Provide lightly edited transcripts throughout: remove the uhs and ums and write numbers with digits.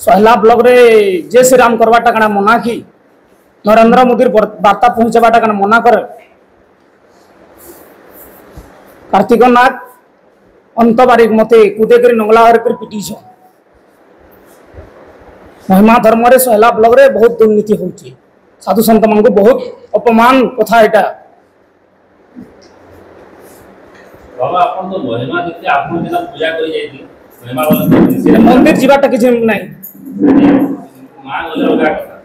सोहला block रे जय श्री राम करवाटा कना मना की नरेंद्र मोदी वार्ता पहुंचाटा कना मना कर कार्तिक नाग अंत बारिक मते कूदे कर नंगला कर पिटीछ महिमा धर्म रे सोहला ब्लॉक रे बहुत दुर्नीति होची साधु संत मान को बहुत अपमान कथा एटा बाबा अपन तो महिमा देखते आपन जेना पूजा करी जाईती महिमा वाला मंदिर जीवाटा किछ नहीं मां गले लगा कथा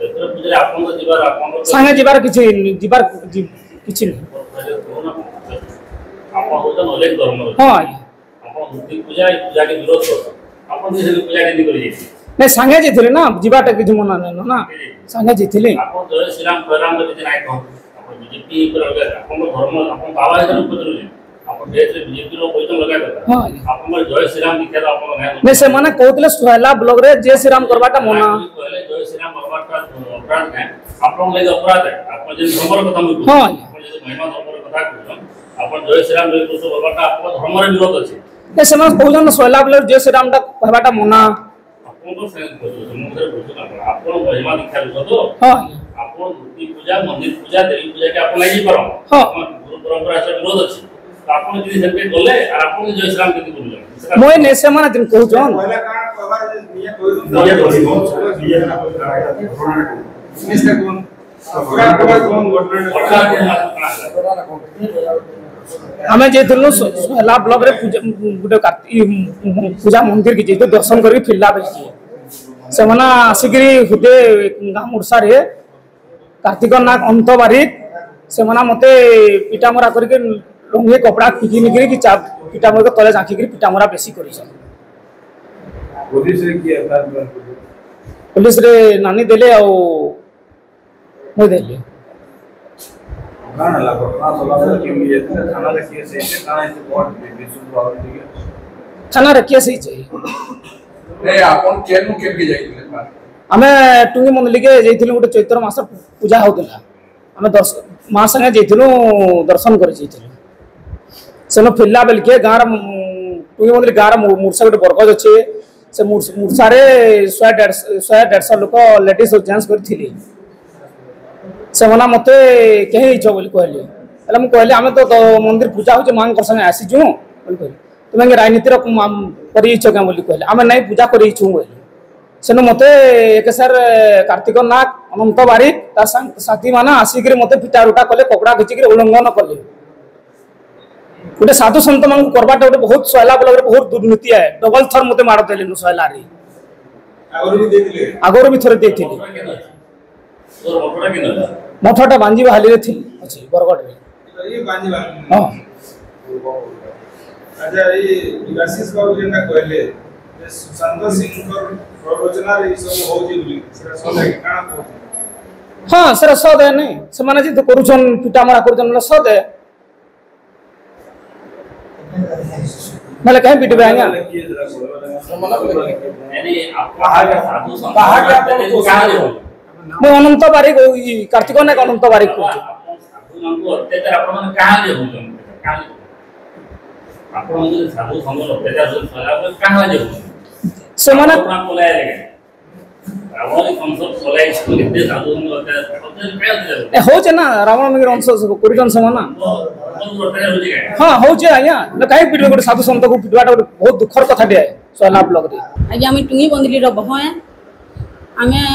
एतर पूजा आपन तो जीवार आपन संगे जीवार किछ नहीं आपन होता नॉलेज धर्म हां आपन मूर्ति पूजा के विरोध कर आपन जे पूजा के करी जाईती नहीं संगे जेथिले ना जीवाटा किछ मना नहीं ना संगे जेथिले आपन जय श्री राम प्रणाम तो नाइ कह आपन बीजेपी पर लगा आपन धर्म आपन बाबा इधर ऊपर आपन देश रे बीजेपी रो कोई तो लगा करता हां आपन जय श्री राम दिखा आपन नहीं से माने कहतले सोहला ब्लॉक रे जय श्री राम करवाटा मना पहले जय श्री राम करवाटा अपराध है आपन ले अपराध है आपन जे धर्म कथा मु हां आपन जे महिमा धर्म कथा कहन आपन जय श्री राम रे तो करवाटा आपन धर्म रे विरोध अछि नहीं से माने कहउजन सोहला ब्लॉक जय श्री राम टा कहवाटा मना आपन तो सेंस करू समुद्र बुझु आपन महिमा दिखा तो हां आपन मूर्ति पूजा मंदिर पूजा देवी पूजा के आपन नहीं करो हां गुरु परंपरा से विरोध अछि आपन यदि सेते गले और आपन जय श्री राम के बोलले मोय ने से माने दिन कहउजन पहला कारण कवर निया कोइ निया ना कोइ मिस्टर कोन अपराध कोन हमें जेतनु सोहला ब्लॉक रे गुटे पूजा मंदिर के जेतो दर्शन करी फिरला बेची से मना आसिकरी हुदे गाम उड़सा रे कार्तिक नाग अंत बारिक से मना मते पिटामरा करके लंगे कपड़ा खिकी निकरी कि चाप पिटामरा के तले जाकी करी पिटामरा बेसी करी छ पुलिस रे की अर्थात पुलिस रे नानी देले आ मो देले काना लागो ना सोला के लिए थाना रे केस है थाना से कोर्ट विशुद्ध भाव ठीक है थाना रे केस ही चाहिए ए आपन केन के जाइले आमे टुंगी मंदली के जइथिलु गुटे चैत्र मास पूजा होतला आमे 10 मास संगे जइथिलु दर्शन कर जइथिलु सेनो फिरला बेल के गार टुंगी मंदली गार मूर्छा गुटे बरगज अछि से मूर्छा रे 100 लोक लेडीज और जेंट्स करथिली से मना मते केही इच्छो बोली कहले हला मु कहले आमे तो मंदिर पूजा होचे मांग कर संगे आसी छु बोली कहले तुमे राजनीति रो करी इच्छो के बोली कहले आमे नहीं पूजा करी छु बोली सेनु मते एक सर कार्तिक नाग अनंत बारिक ता साथी माना आसिक मते पिटा रुटा कले कपड़ा खिचिक उल्लंघन कले गोटे साधु संत मान करवाटा गोटे बहुत सोहला ब्लॉक रे बहुत दुर्नीति है डबल थर मते मार देले सोहला रे आगोर भी थरे देथिले तोर मोटरा के मठटा बांजी हाली रे थी अछि बरगड रे ये बांजीबा हां अच्छा ये विकासिस बाबू जेना कहले जे सुशांत सिंह कर प्रवचना रे सब होजी बोली सेरा सदे काना को हां सेरा सदे नै से माने जे करूछन पिटामरा करूछन सदे माने कहीं पिटबे आया यानी आपका साधु संत कहां रे मैं अनंत बारिक कार्तिक नाग अनंत बारिक को साधु मान को अत्याचार आपन मन कहां रे होजन कहां आपन मन साधु संत अत्याचार सला कहां रे से माने अपना बोलाय रे रावण कंसर बोलाय इसको लिखते साधु संत अत्याचार ए हो जे ना रावण मिगर अंश करूछन समाना हां हो जे आया न काहे पिटबे गोटे साधु संत को पिटवाटा बहुत दुखर कथा दे सोहला ब्लॉक रे आज हम टुंगी बंदली रो बहो है हमें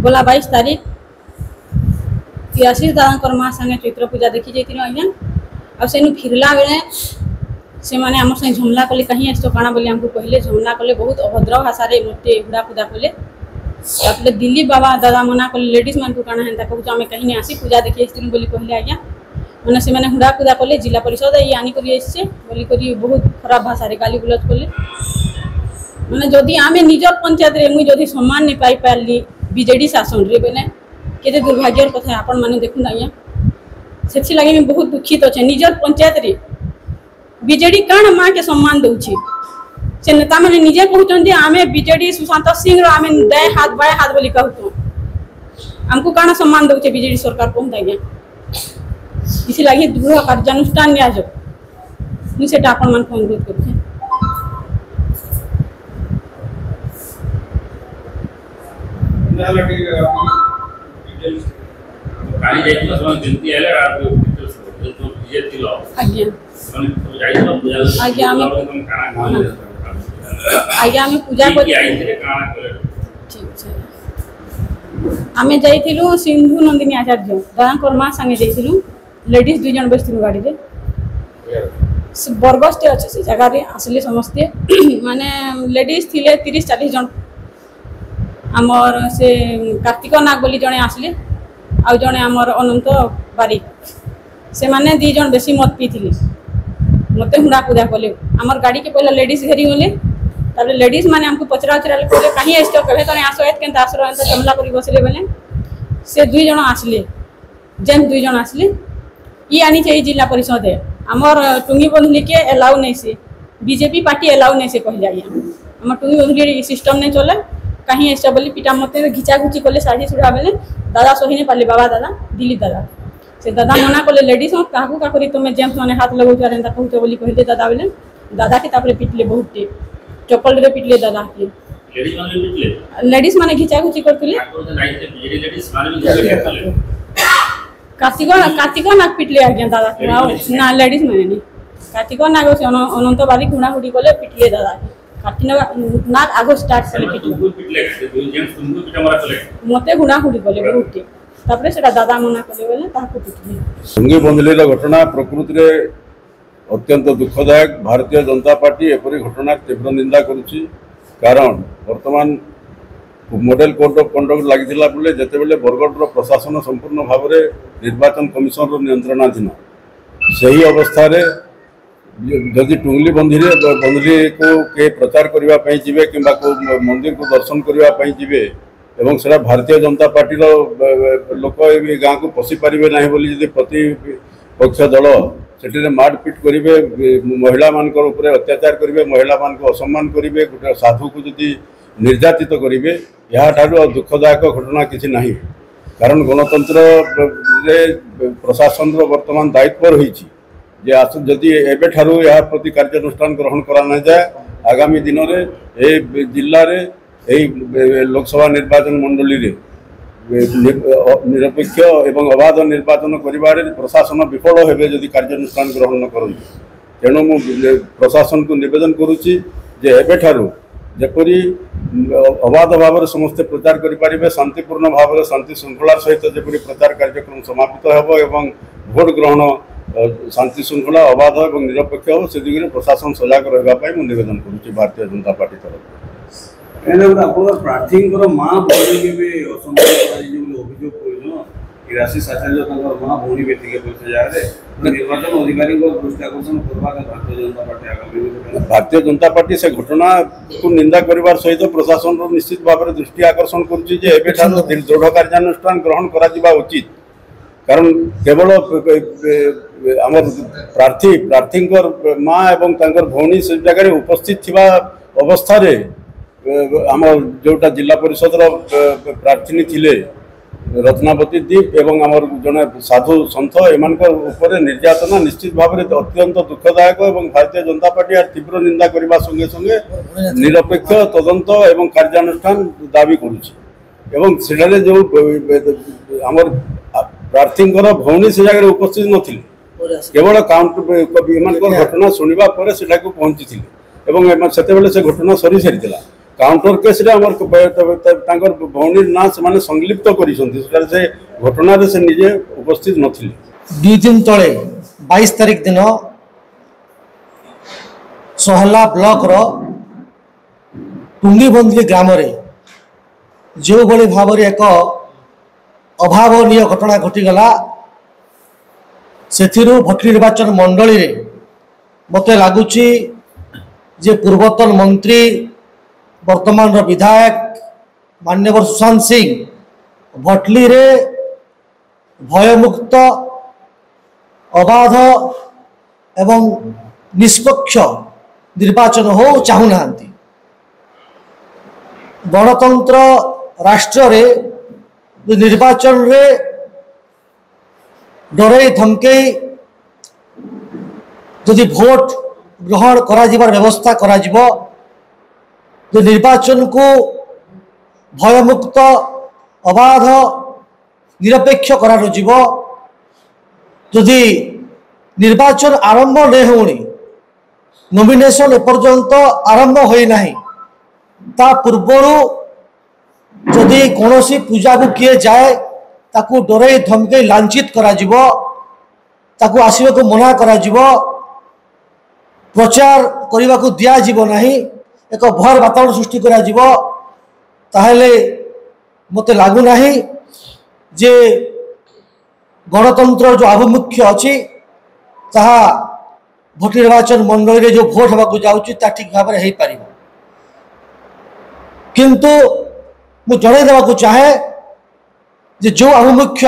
बोला 22 तारीख आशीष दादा माँ संगे चैत्र पूजा देखी जाइए आज्ञा आ सेनु फिरला बेले से माने आम संगे झमला कले कहीं आस काना बोली हमको कहले झमला कले बहुत अभद्र भाषा रे मते हुड़ा खुदा कले तापले दिल्ली बाबा दादा मना कले लेडीज मान को काना हेंता कहू आमे कहीं आसी पूजा देखी आइथिन बोली कहले आज्ञा माने से माने हुड़ा खुदा कले जिला परिषद ये आनी करी आइसे बोली करी बहुत खराब भाषा रे गाली गुलज कले माने जदी आमे निजर पंचायत रे मुई जदी सम्मान नै पाई पारली बीजेडी शासन रे बेले केते दुर्भाग्यर कथा आपण माने देखु आज्ञा सेछि लागि मैं बहुत दुखित अछि निजर पंचायत रे बीजेडी कान मां के सम्मान दउछि से नेता माने निजे कहउछन जे आमे बीजेडी सुशांत सिंह रो आमे दाय हाथ बाय हाथ बोली कहउतो हमको कान सम्मान दउछि बीजेडी सरकार कहउत आज्ञा इसी लागि दृढ़ कार्यानुष्ठान लिया जो मुझे आपण मान अनुरोध करू ଯାହା ଟିକେ ଡିଟେଲ୍ସ କାଲି ଯାଇଥିଲ ସେମାନେ କେମିତି ହେଲେ ଇଏ ଥିଲ ଆଜ୍ଞା ଯାଇଥିଲ ପୂଜା ଆଜ୍ଞା ଆମେ ପୂଜା କରି ठीक है आमे जाइथिलु सिंधु नंदिनी आचार्य दादांकर माँ संगे जाइथिलु लेडीज 2 जन बसथिलु गाड़ी रे बरगस्ते अच्छे से जगह रे आसले समस्ते माने लेडीज थिले 30-40 जन आमर से कार्तिक नाग बोली जने आसले आ जने आमर अनंत बारिक से माने 2 जन बेसी मत पीथिले मते हुडा पूजा कले आमर गाड़ी के पहला लेडीज घेरी गले तारे लेडीज माने हमको पचरा उचरा कहले कहीं एस्तो कहे तने आसो एत केनता आसरो एत जमला करी बसले बेले से 2 जन आसले जेन 2 जन आसले ई आनी चाहिए जिला परिषद है हमर टुंगी बंधली के अलाउ नहीं से बीजेपी पार्टी अलाउ नहीं से कह जाइए हमर टुंगी बंधली सिस्टम नहीं चले कहीं ऐसा बोली पिटा मते घिचा घुची कले साड़ी सुड़ा बेले दादा सही नहीं पाले बाबा दादा दिलीप दादा से दादा मना कले लेडीज हम काहू का करी तुम जेंट्स माने हाथ लगो रेंदा कहू तो बोली कहले दादा बेले दादा के तापरे पिटले बहुत टे चप्पल रे पिटले दादा के लेडीज माने घिचा घुची करतले कार्तिक नाग पिटले आज्ञा दादा ना लेडीज माने नहीं कार्तिक नाग से अनंत बारी घुणा हुडी कले पिटले दादा कार्तिक नाग आगो स्टार्ट कले पिटले मते घुणा हुडी कले बहुत टे तापरे सेटा दादा मना कले बोले ताको पिटले टुंगी बंधलीर घटना प्रकृति रे अत्यंत दुखदायक भारतीय जनता पार्टी एपरी घटना तीव्र निंदा करुछि कारण वर्तमान मॉडल कोड ऑफ कंडक्ट लागिथिला बोले जेते बेले बरगढ़ प्रशासन संपूर्ण भाव में निर्वाचन कमिशन नियंत्रणाधीन सही अवस्था रे जदि टुंगली बंधली को के प्रचार करबा पई जिवे किबा को मंदिर को दर्शन करबा पई जिवे एवं सेरा भारतीय जनता पार्टी लोक ए गाँ को पशि पारे ना बोली जदि प्रतिपक्ष दल से मारपिट करेंगे महिला मान अत्याचार करेंगे महिला मान असम्मान करेंगे गोटे साधु को जदि निर्यातित करेंगे यहाँ दुखदायक घटना किसी ना कारण गणतंत्र प्रशासन वर्तमान दायित्व रही जदि एबेठारु या प्रति कार्यानुष्ठान ग्रहण करा न जाए आगामी दिन में जिले में लोकसभा निर्वाचन मंडली रे निरपेक्ष एवं अबाध निर्वाचन करिबारे प्रशासन विफल हेबे जदि कार्यानुष्ठान ग्रहण न करନ୍ତି तेणु मु प्रशासन को निवेदन करुच्ची जे एबेठारु जेपरी अबाध भाव में समस्ते प्रचार करें शांतिपूर्ण भाव में शांति श्रृंखला सहित जेपरी प्रचार कार्यक्रम समापित हो एवं भोट ग्रहण शांति श्रृंखला अबाध और निरपेक्ष हो से दिगरे प्रशासन सजग रहा निवेदन करुच्ची भारतीय जनता पार्टी तरफ प्रार्थी माँ भौणी के भी अभियोग राशि आचार्य माँ भौणी व्यक्ति निर्वाचन अधिकारी दृष्टि आकर्षण भारतीय जनता पार्टी से घटना को निंदा करने सहित प्रशासन निश्चित भाव में दृष्टि आकर्षण करुच्ची दृढ़ कार्यानुष्ठान ग्रहण करा उचित कारण केवल आम प्रार्थी माँ एवं भौणी से जगह उपस्थित थिबा अवस्था रे आम जोटा जिला परिषद प्रार्थी थिले रत्नावती दीप एवं आमर जड़े साधु सन्थ एम निर्यातना निश्चित भाव में अत्यंत दुखदायक और भारतीय जनता पार्टी यार तीव्र निंदा करने संगे संगे निरपेक्ष तदंत एवं कार्यानुष्ठान दाबी करुच्ची जो आमर प्रार्थी भौणी से जगह उपस्थित नथिले केवल काउंट घटना शुणा पर पहुंची से घटना सरी सारी काउंटर केस भौणी ना से संलिप्त कर घटना से निजे उपस्थित नथिले 2 दिन तले 22 तारीख दिन सोहला ब्लॉक रो टुंगी बंधली ग्राम रे जो भली भाव में एक अभावनीय घटना घटीगला से भटली निर्वाचन मंडली रे मत लगुच जे पूर्वतन मंत्री वर्तमान विधायक मान्यवर सुशांत सिंह भटली रे भयमुक्त अबाध एवं निष्पक्ष निर्वाचन हो चाहूना गणतंत्र राष्ट्र रे निर्वाचन रे डरे धमके जदि भोट ग्रहण करा व्यवस्था करा जो निर्वाचन को भयमुक्त ଅବାଧ ନିରପେକ୍ଷ କରାଯିବ। ଯଦି ନିର୍ବାଚନ ଆରମ୍ଭ ନେ ହେଉନି, ନୋମିନେସନ୍ ଏପର୍ଯ୍ୟନ୍ତ ଆରମ୍ଭ ହୋଇନାହିଁ, ତା ପୂର୍ବରୁ ଯଦି କୌଣସି ପୂଜାକୁ କିଏ ଯାଏ ତାକୁ ଡରେଇ ଧମକେଇ ଲାଞ୍ଛିତ କରାଯିବ, ତାକୁ ଆସିବାକୁ ମନା କରାଯିବ, ପ୍ରଚାର କରିବାକୁ ଦିଆଯିବ ନାହିଁ, ଏକ ଭୟ ବାତାବରଣ ସୃଷ୍ଟି କରାଯିବ, ତାହେଲେ ମୋତେ ଲାଗୁନାହିଁ ଯେ ଗଣତନ୍ତ୍ରର ଯେଉଁ ଆଭିମୁଖ୍ୟ ଅଛି ତାହା ଭୋଟ ନିର୍ବାଚନ ମଣ୍ଡଳୀରେ ଯେଉଁ ଭୋଟ ହେବାକୁ ଯାଉଛି ତା ଠିକ୍ ଭାବରେ ହେଇପାରିବ। କିନ୍ତୁ ମୁଁ ଜଣାଇ ଦେବାକୁ ଚାହେଁ ଯେ ଯେଉଁ ଆଭିମୁଖ୍ୟ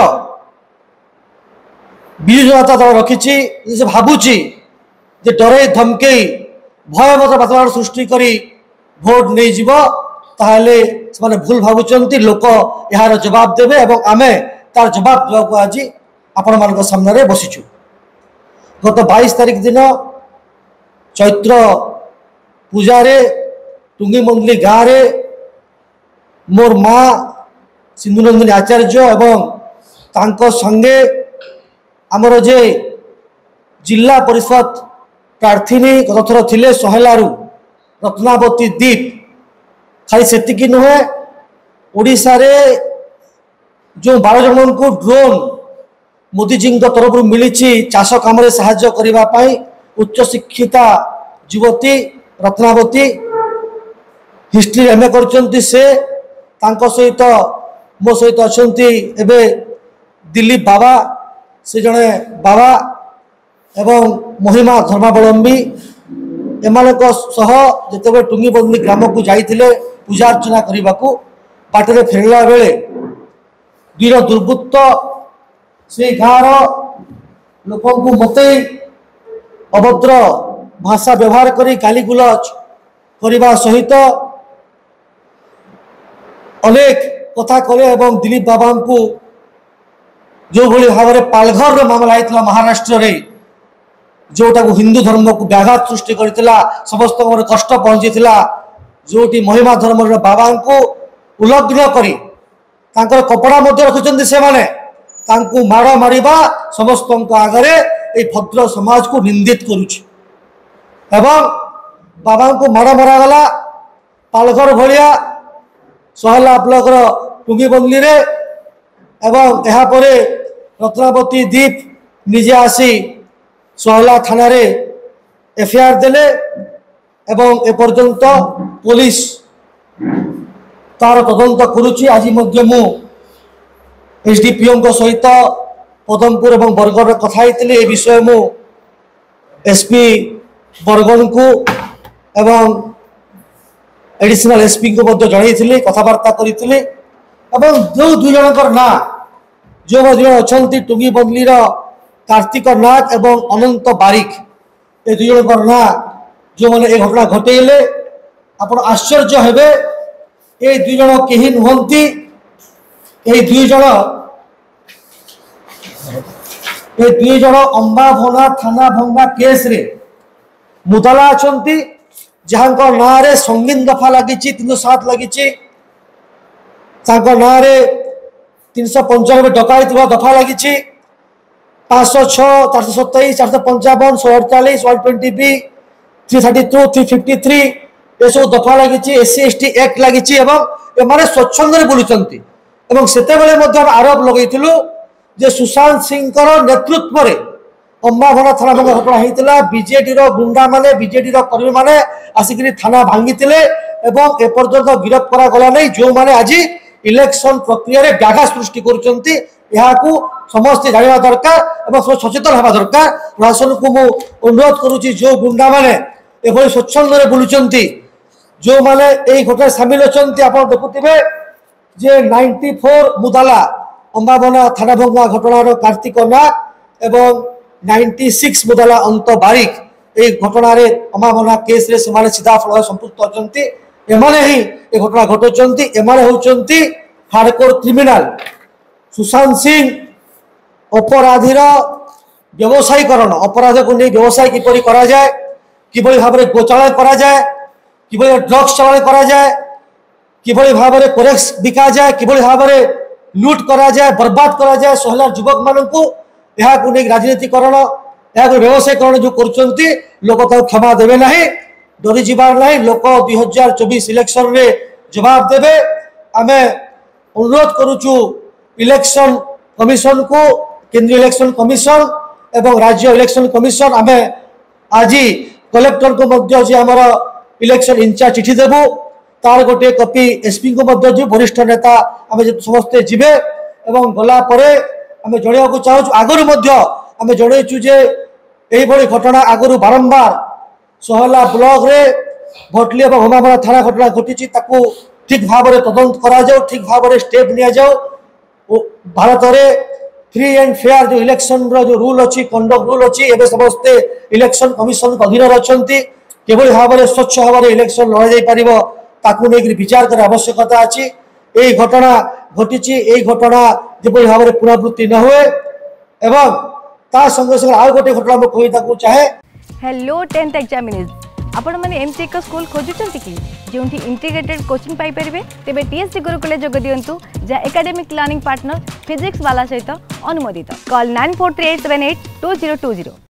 ବିଜୁ ଜନତା ଦଳ ରଖିଛି, ସେ ଭାବୁଛି ଯେ ଡରେଇ ଧମକେଇ ଭୟଭୀତ ବାତାବରଣ ସୃଷ୍ଟି କରି ଭୋଟ ନେଇଯିବ, ତାହେଲେ ସେମାନେ ଭୁଲ ଭାବୁଛନ୍ତି। ଲୋକ ଏହାର ଜବାବ ଦେବେ ଏବଂ ଆମେ ତାର ଜବାବ ଦେବାକୁ ଆଜି ଆପଣମାନଙ୍କ ସାମ୍ନାରେ ବସିଛୁ। ଗତ 22 ତାରିଖ ଦିନ ଚୈତ୍ର ପୂଜାରେ ଟୁଙ୍ଗିମନ୍ଦିଲି ଗାଁରେ मोर माँ सिंधुनंदिनी आचार्य एवं तांको संगे आमर जे जिला परिषद प्रार्थी गत थर थिले सहेलारू रत्नावती दीप खाली सेतिकी नुहे, ओडिशा रे जो 12 जन को ड्रोन मोदी जी तरफ मिली चाष कम साहाय्य करने उच्च शिक्षिता युवती रत्नावती हिस्ट्री एम ए कर से तांको सहित मो सहित अच्छा एवं दिलीप बाबा से जड़े बाबा एवं महिमा धर्मावलंबी एमानक सह जिते टुंगीबंदी ग्राम को जाइए पूजा अर्चना करने को बाटर फेरला बेले दुईर दुर्बृत्त से गाँव लोक मत अभद्र भाषा व्यवहार कर गाली गुलज करने सहित अनेक कथा कले एवं दिलीप बाबा को जो भली भाव में पालघर मामला होता महाराष्ट्र रे जोटा को हिंदू धर्म को व्याघात सृष्टि करथिला, समस्त कष्ट पहुंची जोटी महिमा धर्म बाबा को उल्लंघन करी तांकर कपड़ा मध्य रखुचंदी से माने तांको माड़ मारिबा समस्त आगरे ए भद्र समाज को निंदित करुछि एवं बाबा को माड़ मरागला पालघर भलिया सहेला ब्लॉक टुंगीबंदी रे एवं यहाँ पर रत्नावती दीप निजे आसी सहेला थाना रे एफआईआर देले एवं एपर्यंत पुलिस तार तदंत करुछि। आज मध्य मु एसडीपीओ सहित पदमपुर और बरगढ़ कथा होती विषय मु एसपी बरगढ़ को एवं एडिशनल एसपी को जन कथबार्ता करी जो दुई जन ना जो अच्छा टुंगीबंदी कार्तिक नाग एवं अनंत बारिक ए दुई जन ना जो मैंने ए घटना घटेले आप आश्चर्य हेबे ए दुई जन कहीं नुहंती दुई जन अंबाभना थाना भंगा केस रे मुदाला अच्छा जहाँ ना रे संगीन दफा लगी 307 लगी ना रे 395 डकायत दफा लगी 506 427 455 148 120B 332 353 ये सब दफा लगी SC/ST एक्ट लगी स्वच्छंद बुलूं से आरोप लगेलु जे सुशांत सिंह नेतृत्व में अंबाभना थाना भंगा घटना होता बीजेडी गुंडा माने बीजेडी कर्मी माने आसिक थाना भांगी एपर्यंत गिरफ्त करागला नहीं जो मैंने आज इलेक्शन प्रक्रिया रे व्याघात सृष्टि कर समस्ते जाना दरकार और सचेतन हवा दरकार। प्रशासन को मु अनुरोध करुच्ची जो गुंडा माने एभली स्वच्छंद बुलूं जो मैंने यही घटना सामिल अच्छा आप देखुवे जे 94 मुदाला अंबाभना थाना भंगा घटनार कार्तिक नाग एवं 96 मुदाला अंत बारिक ये घटना अंबाभना केस रे से सीधा फल संपुक्त अच्छा एमाने ही ये घटना घटाऊँ एमाने होती हार्डकोर क्रिमिनाल सुशांत सिंह अपराधीर व्यवसायीकरण अपराध को नहीं व्यवसाय किपरि करा जाए किभली भाव में गोचालन करा जाए किभली ड्रग्स चलन करा जाए किभली भाव में कोरेक्स बिका जाए किभली भाव में लुट करा जाए बर्बाद करा जाए सोहलार युवक मानू यहाँ राजनीतिकरण यहाँ व्यवसायीकरण जो कर लोक क्षमा देवे ना डरी जीवार ना लोक 2024 इलेक्शन रे जवाब देवे आम अनुरोध करुचु इलेक्शन कमिशन को केंद्रीय इलेक्शन कमिशन एवं राज्य इलेक्शन कमिशन आम आज कलेक्टर को मध्य जे आमर इलेक्शन इंचार्ज चिठी देबू तार गोटे कॉपी एसपी को मध्य जो वरिष्ठ नेता आम समस्ते जीवे एवं गला परे आम जणा चाहूँ आगु आम जनईचु जे यही घटना आगु बारंबार सोहला ब्लॉक रे भटली और होमामरा थाना घटना घटी ठीक भाव में तदंत करा जाओ ठीक भाव में स्टेप नि जाओ भारत में फ्री एंड फेयर जो इलेक्शन रो जो रूल अच्छी कंडक्ट रूल अच्छी एवं समस्ते इलेक्शन कमिशन अधीन अच्छा किभली भाव में स्वच्छ भाव में इलेक्शन लड़ा जाई पारिबो ताकू नहीं विचार कर आवश्यकता अच्छी यही घटना घटी यही घटना जो भाव में पुनरावृत्ति न हुए एवं ता संगे संगे आउ गोटे घटना मैं कही चाहे। हेलो 10th एग्जामिनीज आपण मैंने एमती एक स्कूल खोजुंट कि जो इंटीग्रेटेड कोचिंग पाई परिबे तेबे टीएससी गुरुकुल जोग दियंतु जा एकेडमिक लर्निंग पार्टनर फिजिक्स वाला सहित अनुमोदित कॉल 9438782020।